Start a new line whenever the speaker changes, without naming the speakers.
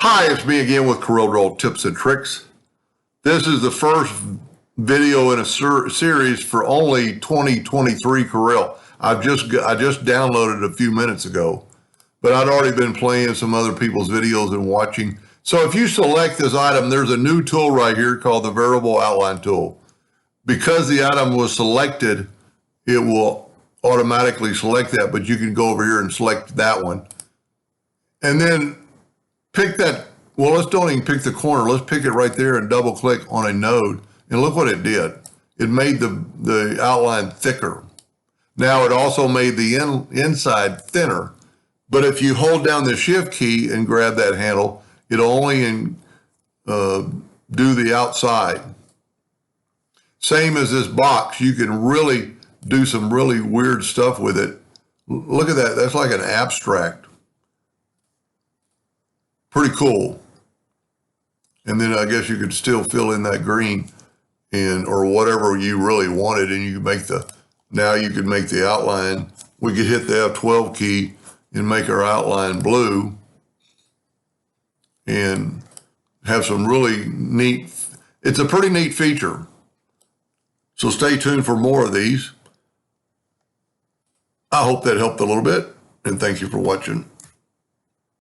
Hi, it's me again with CorelDraw tips and tricks. This is the first video in a series for only 2023 Corel. I just downloaded it a few minutes ago, but I'd already been playing some other people's videos and watching. So if you select this item, there's a new tool right here called the Variable Outline tool. Because the item was selected, it will automatically select that, but you can go over here and select that one. And then pick that, well, let's don't even pick the corner. Let's pick it right there and double click on a node. And look what it did. It made the outline thicker. Now it also made the inside thinner. But if you hold down the shift key and grab that handle, it'll only do the outside. Same as this box, you can really do some really weird stuff with it. Look at that, that's like an abstract. Pretty cool. And then I guess you could still fill in that green or whatever you really wanted, and you can make now you can make the outline. We could hit the F12 key and make our outline blue and have some really neat, it's a pretty neat feature. So stay tuned for more of these. I hope that helped a little bit, and thank you for watching.